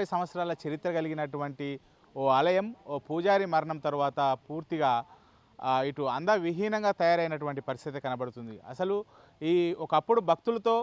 150 సంవత్సరాల చరిత్ర కలిగినటువంటి ఓ ఆలయం ఓ పూజారి మరణం తర్వాత పూర్తిగా ఇటు అందవిహీనంగా తయారైనటువంటి పరిస్థితి కనబడుతుంది. అసలు ఈ ఒకప్పుడు భక్తులతో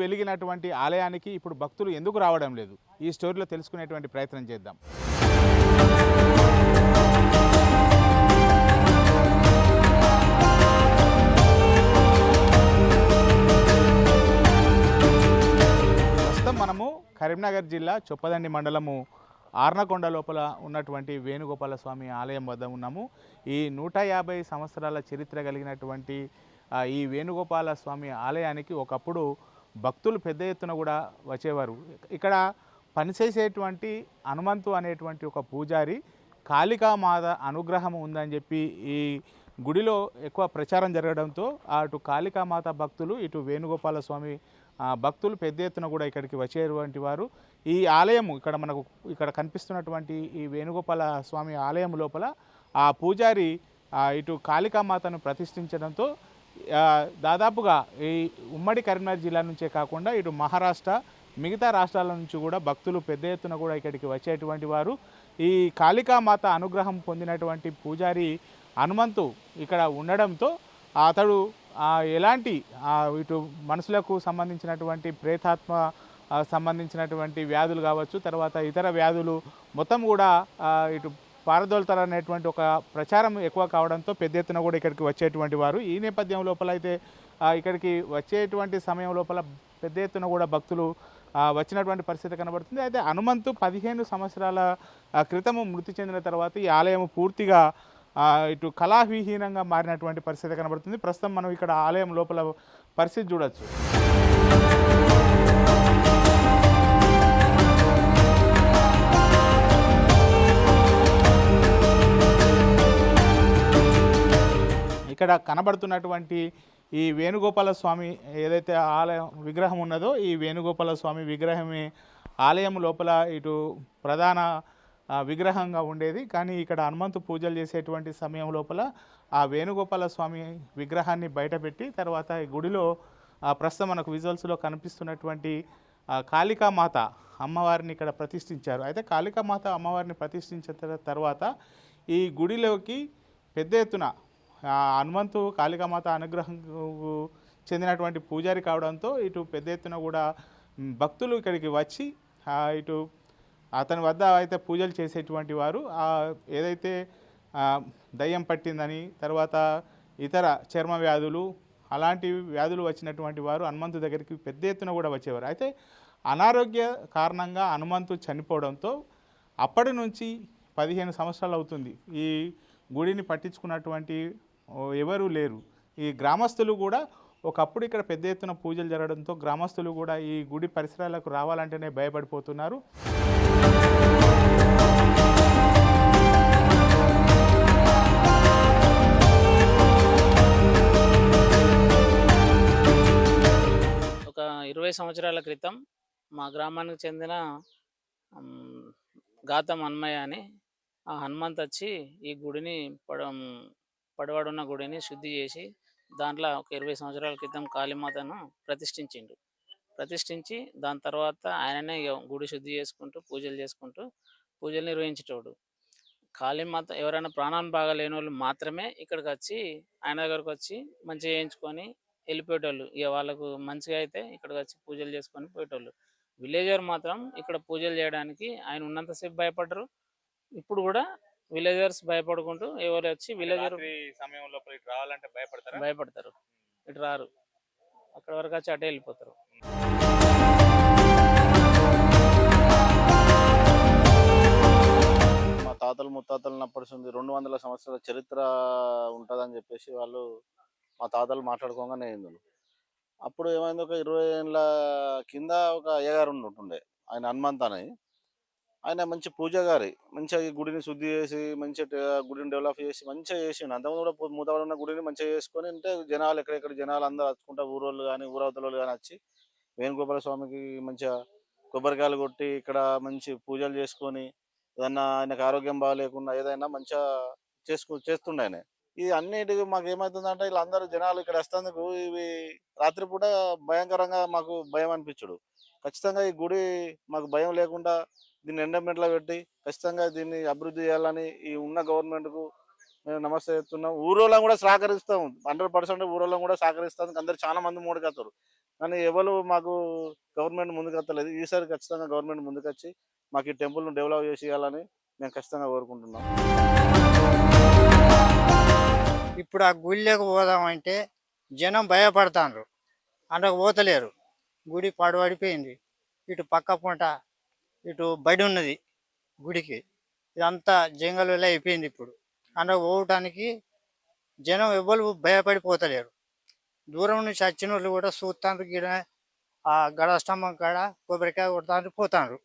వెలిగినటువంటి ఆలయానికి ఇప్పుడు భక్తులు ఎందుకు రావడం లేదు? ఈ స్టోరీలో తెలుసుకునేటువంటి ప్రయత్నం చేద్దాం. ప్రస్తుతం మనము కరీంనగర్ జిల్లా చొప్పదండి మండలము ఆర్నకొండ లోపల ఉన్నటువంటి వేణుగోపాల స్వామి ఆలయం వద్ద ఉన్నాము. ఈ 150 సంవత్సరాల చరిత్ర కలిగినటువంటి ఈ వేణుగోపాల స్వామి ఆలయానికి ఒకప్పుడు భక్తులు పెద్ద ఎత్తున కూడా వచ్చేవారు. ఇక్కడ పనిచేసేటువంటి హనుమంతు అనేటువంటి ఒక పూజారి కాళికామాత అనుగ్రహం ఉందని చెప్పి ఈ గుడిలో ఎక్కువ ప్రచారం జరగడంతో అటు కాళికామాత భక్తులు ఇటు వేణుగోపాల స్వామి భక్తులు పెద్ద ఎత్తున కూడా ఇక్కడికి వచ్చేటువంటి వారు. ఈ ఆలయం ఇక్కడ కనిపిస్తున్నటువంటి ఈ వేణుగోపాల స్వామి ఆలయం లోపల ఆ పూజారి ఇటు కాళికామాతను ప్రతిష్ఠించడంతో దాదాపుగా ఈ ఉమ్మడి కరీంనగర్ జిల్లా నుంచే కాకుండా ఇటు మహారాష్ట్ర మిగతా రాష్ట్రాల నుంచి కూడా భక్తులు పెద్ద ఎత్తున కూడా ఇక్కడికి వచ్చేటువంటి వారు. ఈ కాళికామాత అనుగ్రహం పొందినటువంటి పూజారి హనుమంతు ఇక్కడ ఉండడంతో అతడు ఎలాంటి ఇటు మనుషులకు సంబంధించినటువంటి ప్రేతాత్మ సంబంధించినటువంటి వ్యాధులు కావచ్చు, తర్వాత ఇతర వ్యాధులు మొత్తం కూడా ఇటు పారదోలుతారనేటువంటి ఒక ప్రచారం ఎక్కువ కావడంతో పెద్ద ఎత్తున కూడా ఇక్కడికి వచ్చేటువంటి వారు. ఈ నేపథ్యం లోపల అయితే ఇక్కడికి వచ్చేటువంటి సమయం లోపల పెద్ద ఎత్తున కూడా భక్తులు వచ్చినటువంటి పరిస్థితి కనబడుతుంది. అయితే హనుమంతు 15 సంవత్సరాల క్రితము మృతి చెందిన తర్వాత ఈ ఆలయం పూర్తిగా ఇటు కళావిహీనంగా మారినటువంటి పరిస్థితి కనబడుతుంది. ప్రస్తుతం మనం ఇక్కడ ఆలయం లోపల పరిస్థితి చూడొచ్చు. ఇక్కడ కనబడుతున్నటువంటి ఈ వేణుగోపాల స్వామి ఏదైతే ఆలయం విగ్రహం ఉన్నదో ఈ వేణుగోపాల స్వామి విగ్రహమే ఆలయం లోపల ఇటు ప్రధాన విగ్రహంగా ఉండేది. కానీ ఇక్కడ హనుమంతు పూజలు చేసేటువంటి సమయం లోపల ఆ వేణుగోపాల స్వామి విగ్రహాన్ని బయటపెట్టి తర్వాత ఈ గుడిలో ప్రస్తుతం మనకు విజువల్స్లో కనిపిస్తున్నటువంటి కాళికామాత అమ్మవారిని ఇక్కడ ప్రతిష్ఠించారు. అయితే కాళికామాత అమ్మవారిని ప్రతిష్ఠించిన తర్వాత ఈ గుడిలోకి పెద్ద ఎత్తున హనుమంతు కాళికామాత అనుగ్రహం చెందినటువంటి పూజారి కావడంతో ఇటు పెద్ద ఎత్తున కూడా భక్తులు ఇక్కడికి వచ్చి ఇటు అతని వద్ద అయితే పూజలు చేసేటువంటి వారు ఏదైతే దయ్యం పట్టిందని తర్వాత ఇతర చర్మ వ్యాధులు అలాంటి వ్యాధులు వచ్చినటువంటి వారు హనుమంతు దగ్గరికి పెద్ద ఎత్తున కూడా వచ్చేవారు. అయితే అనారోగ్య కారణంగా హనుమంతు చనిపోవడంతో అప్పటి నుంచి 15 సంవత్సరాలు అవుతుంది ఈ గుడిని పట్టించుకున్నటువంటి ఎవరూ లేరు. ఈ గ్రామస్తులు కూడా ఒకప్పుడు ఇక్కడ పెద్ద ఎత్తున పూజలు జరగడంతో గ్రామస్తులు కూడా ఈ గుడి పరిసరాలకు రావాలంటేనే భయపడిపోతున్నారు. ఒక 20 సంవత్సరాల క్రితం మా గ్రామానికి చెందిన గాతం హన్మయ్య అని ఆ హనుమంత్ వచ్చి ఈ గుడిని పడవాడున్న గుడిని శుద్ధి చేసి దాంట్లో ఒక 20 సంవత్సరాల క్రితం కాళీమాతను ప్రతిష్ఠించి దాని తర్వాత ఆయననే గుడి శుద్ధి చేసుకుంటూ పూజలు నిర్వహించేటోడు. కాళీమాత ఎవరైనా ప్రాణాన్ని బాగాలేని వాళ్ళు మాత్రమే ఇక్కడికి వచ్చి ఆయన దగ్గరకు వచ్చి మంచిగా చేయించుకొని వెళ్ళిపోయేటోళ్ళు. ఇక వాళ్ళకు మంచిగా అయితే ఇక్కడికి వచ్చి పూజలు చేసుకొని పోయేటోళ్ళు. విలేజర్ మాత్రం ఇక్కడ పూజలు చేయడానికి ఆయన ఉన్నంతసేపు భయపడ్డరు. ఇప్పుడు కూడా విలేజర్స్ భయపడుకుంటూ ఎవరు వచ్చి విలేజర్ సమయం లోపల ఇటు రావాలంటే భయపడతారు, ఇటు రారు, అక్కడ వరకు వచ్చి అటే వెళ్ళిపోతారు. మా తాతలు ముత్తాతలు ఉన్నప్పటి నుంచి 200 సంవత్సరాల చరిత్ర ఉంటుందని చెప్పేసి వాళ్ళు మా తాతలు మాట్లాడుకోగానే అయింది. అప్పుడు ఏమైంది, ఒక 20 ఏళ్ళ కింద ఒక అయ్యగారు ఉంటుండే, ఆయన హనుమంత్ అని. ఆయన మంచి పూజగారి, మంచిగా ఈ గుడిని శుద్ధి చేసి మంచిగా గుడిని డెవలప్ చేసి మంచిగా చేసిండు. అంతకుముందు కూడా మూతపడి ఉన్న గుడిని మంచిగా చేసుకొని అంటే జనాలు ఎక్కడెక్కడ జనాలు అందరూ వచ్చుకుంటా ఊరోళ్ళు కానీ ఊరవతల వాళ్ళు కానీ వచ్చి వేణుగోపాల స్వామికి మంచిగా కొబ్బరికాయలు కొట్టి ఇక్కడ మంచి పూజలు చేసుకొని ఏదన్నా ఆయనకు ఆరోగ్యం బాగాలేకుండా ఏదైనా మంచిగా చేస్తుండే ఆయన. ఇది అన్నిటికీ మాకు ఏమవుతుందంటే వీళ్ళందరూ జనాలు ఇక్కడ వస్తేందుకు ఇవి రాత్రిపూట భయంకరంగా మాకు భయం అనిపించడు. ఖచ్చితంగా ఈ గుడి మాకు భయం లేకుండా దీన్ని ఎండమెంట్లో పెట్టి ఖచ్చితంగా దీన్ని అభివృద్ధి చేయాలని ఈ ఉన్న గవర్నమెంట్కు మేము నమస్తే చెప్తున్నాం. ఊరోళ్ళం కూడా సహకరిస్తాం, 100% ఊరోళ్ళం కూడా సహకరిస్తాం. అందరు చాలా మంది ముందుకొస్తారు, కానీ ఎవరు మాకు గవర్నమెంట్ ముందుకొస్తలేదు. ఈసారి ఖచ్చితంగా గవర్నమెంట్ ముందుకొచ్చి మాకు ఈ టెంపుల్ను డెవలప్ చేసి ఇవ్వాలని మేము ఖచ్చితంగా కోరుకుంటున్నాం. ఇప్పుడు ఆ గుడిలోకి పోదామంటే జనం భయపడతాండ్రు, అందుకు పోతలేరు. గుడి పడిపోయింది, ఇటు పక్క పూట ఇటు బడి ఉన్నది గుడికి, ఇదంతా జంగల్లో అయిపోయింది. ఇప్పుడు అందుకు పోవటానికి జనం ఎవ్వరు భయపడిపోతలేరు. దూరం నుంచి వచ్చిన వాళ్ళు కూడా చూస్తాండ్రు, గిడ ఆ గడ స్తంభం కాడ కొబ్బరికాయ కొడతాండ్రు పోతాండ్రు.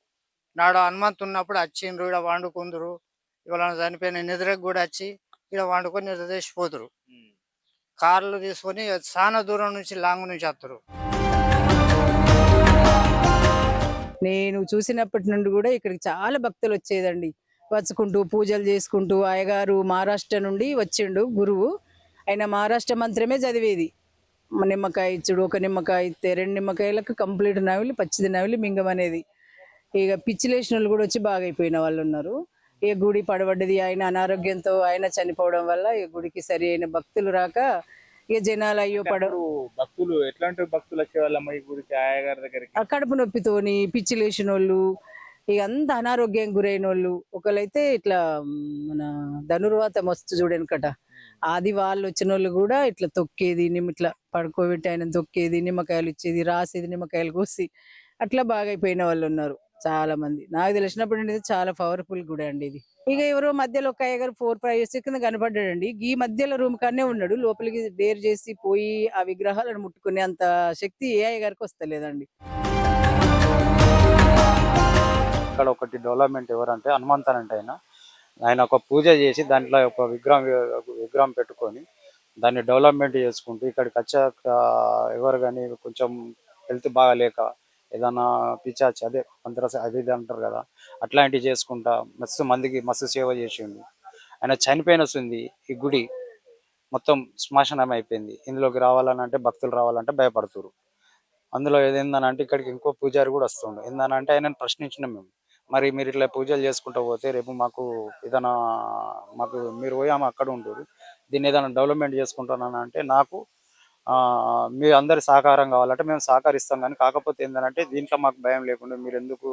నాడు హనుమంతు ఉన్నప్పుడు వచ్చిండ్రు, ఇక్కడ వండుకుందరు. ఇవాళ చనిపోయిన నిద్రకు కూడా వచ్చి ఇక్కడ వండుకొని నిద్ర చేసిపోతారు. కార్లు తీసుకొని చాలా దూరం నుంచి లాంగ్ నుంచి వస్తారు. నేను చూసినప్పటి నుండి కూడా ఇక్కడికి చాలా భక్తులు వచ్చేదండి, వచ్చుకుంటూ పూజలు చేసుకుంటూ. అయ్యగారు మహారాష్ట్ర నుండి వచ్చిండు గురువు, ఆయన మహారాష్ట్ర మంత్రమే చదివేది. నిమ్మకాయ ఇచ్చుడు, ఒక నిమ్మకాయ ఇస్తే 2 నిమ్మకాయలకు కంప్లీట్ నవిలి పచ్చిది నవిలి మింగం అనేది. ఇక పిచ్చిలేసిన వాళ్ళు కూడా వచ్చి బాగా అయిపోయిన వాళ్ళు ఉన్నారు. ఈ గుడి పడబడ్డది, ఆయన అనారోగ్యంతో ఆయన చనిపోవడం వల్ల ఈ గుడికి సరి అయిన భక్తులు రాక ఇక జనాలు అయ్యో పడరు. భక్తులు ఎట్లాంటి భక్తులు వచ్చేవాళ్ళమ్మ ఈ గుడికి, అయ్యగారి దగ్గరికి? కడుపు నొప్పితోని పిచ్చిలేసిన వాళ్ళు, ఇక అంత అనారోగ్యం గురైన వాళ్ళు. ఒకళ్ళైతే ఇట్లా మన ధనుర్వాత మస్తు చూడనకట, అది వాళ్ళు వచ్చిన వాళ్ళు కూడా ఇట్లా తొక్కేది, ఇట్లా పడుకోబెట్టి ఆయన తొక్కేది, నిమ్మకాయలు ఇచ్చేది, రాసేది, నిమ్మకాయలు కోసి అట్లా బాగా అయిపోయిన వాళ్ళు ఉన్నారు చాలా మంది. నాకు తెలిసినప్పుడు ఇది చాలా పవర్ఫుల్ గుడి అండి ఇది. ఇక ఎవరో మధ్యలో ఒక అయ్యగారు 4-5 years కింద కనపడ్డాడండి. ఈ మధ్యలో రూమ్ కానే ఉన్నాడు, లోపలికి డేర్ చేసి పోయి ఆ విగ్రహాలను ముట్టుకునే అంత శక్తి ఏ అయ్యగారికి వస్తలేదండి. ఇక్కడ ఒకటి డెవలప్మెంట్ ఎవరంటే హనుమంతన్ అంటే ఆయన ఒక పూజ చేసి దాంట్లో ఒక విగ్రహం పెట్టుకొని దాన్ని డెవలప్మెంట్ చేసుకుంటూ ఇక్కడికి వచ్చాక ఎవరు కానీ కొంచెం హెల్త్ బాగాలేక ఏదైనా పిచ్చాచి అదే పంతరస అది ఇది అంటారు కదా, అట్లాంటివి చేసుకుంటా మస్తు సేవ చేసిండు. ఆయన చనిపోయిన వస్తుంది, ఈ గుడి మొత్తం శ్మశానం అయిపోయింది. ఇందులోకి రావాలని అంటే భక్తులు రావాలంటే భయపడుతున్నారు. అందులో ఏదేందనంటే ఇక్కడికి ఇంకో పూజారి కూడా వస్తుండు. ఏందనంటే ఆయనను ప్రశ్నించినాం మేము, మరి మీరు ఇట్లా పూజలు చేసుకుంటూ పోతే రేపు మాకు ఏదైనా మీరు పోయి ఆమె అక్కడ ఉంటారు, దీన్ని ఏదైనా డెవలప్మెంట్ చేసుకుంటానని అంటే నాకు మీ అందరి సహకారం కావాలంటే మేము సహకరిస్తాం, కానీ కాకపోతే ఏంటంటే దీంట్లో మాకు భయం లేకుండా మీరు ఎందుకు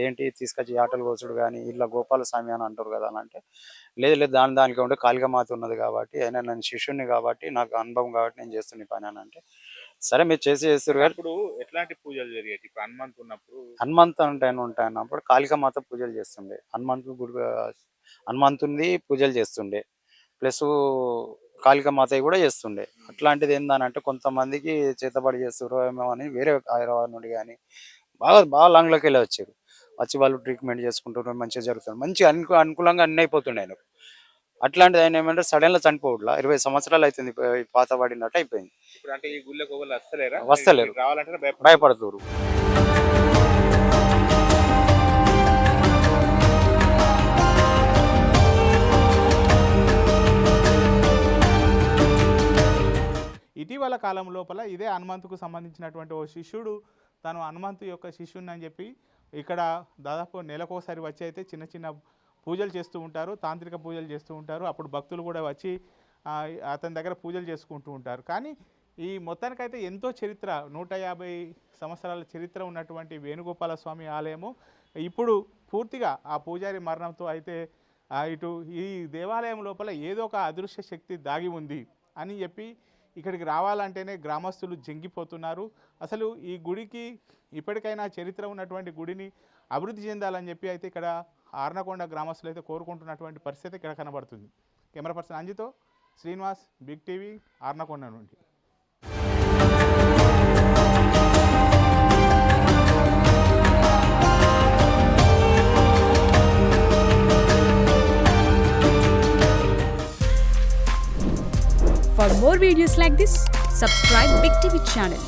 ఏంటి తీసుకొచ్చి ఆటలు కోసుడు కానీ ఇట్లా గోపాలస్వామి అని అంటారు కదా అని అంటే, లేదు దానికి ఉంటే కాళికామాత ఉన్నది కాబట్టి ఆయన నేను శిష్యుని కాబట్టి నాకు అనుభవం కాబట్టి నేను చేస్తున్న పని అని అంటే, సరే మీరు చేస్తారు కానీ. ఇప్పుడు ఎట్లాంటి పూజలు జరిగేది? ఇప్పుడు హనుమంతు ఉంటాయన్నప్పుడు కాళికామాత పూజలు చేస్తుండే, హనుమంతుని పూజలు చేస్తుండే, ప్లస్ కాళికామాత కూడా చేస్తుండే. అట్లాంటిది ఏందనంటే కొంతమందికి చేతబడి చేస్తారు ఏమో అని వేరే హైదరాబాద్ నుండి కానీ బాగా లాంగ్లోకి వెళ్ళి వచ్చి వాళ్ళు ట్రీట్మెంట్ చేసుకుంటున్నారు, మంచిగా జరుగుతుంది, మంచి అనుకూలంగా అన్ని అయిపోతుండే ఆయనకు. అట్లాంటిది ఆయన ఏమంటే సడన్ గా చనిపోవట్లా 20 సంవత్సరాలు అవుతుంది, పాత పడినట్టు అయిపోయింది. వస్తలేరు, భయపడుతున్నారు. ఇటీవల కాలం లోపల ఇదే హనుమంతుకు సంబంధించినటువంటి ఓ శిష్యుడు తను హనుమంతు యొక్క శిష్యుని అని చెప్పి ఇక్కడ దాదాపు నెలకోసారి వచ్చి అయితే చిన్న చిన్న పూజలు చేస్తూ ఉంటారు, తాంత్రిక పూజలు చేస్తూ ఉంటారు. అప్పుడు భక్తులు కూడా వచ్చి అతని దగ్గర పూజలు చేసుకుంటూ ఉంటారు. కానీ ఈ మొత్తానికైతే ఎంతో చరిత్ర, 150 సంవత్సరాల చరిత్ర ఉన్నటువంటి వేణుగోపాల స్వామి ఆలయము ఇప్పుడు పూర్తిగా ఆ పూజారి మరణంతో అయితే ఇటు ఈ దేవాలయం లోపల ఏదో ఒక అదృశ్య శక్తి దాగి ఉంది అని చెప్పి ఇక్కడికి రావాలంటేనే గ్రామస్తులు జంగిపోతున్నారు. అసలు ఈ గుడికి ఇప్పటికైనా చరిత్ర ఉన్నటువంటి గుడిని అభివృద్ధి చెందాలని చెప్పి అయితే ఇక్కడ ఆర్నకొండ గ్రామస్తులు అయితే కోరుకుంటున్నటువంటి పరిస్థితి ఇక్కడ కనబడుతుంది. కెమెరా పర్సన్ అంజితో శ్రీనివాస్, బిగ్ టీవీ, ఆర్నకొండ నుండి. For more videos like this, subscribe Big TV channel.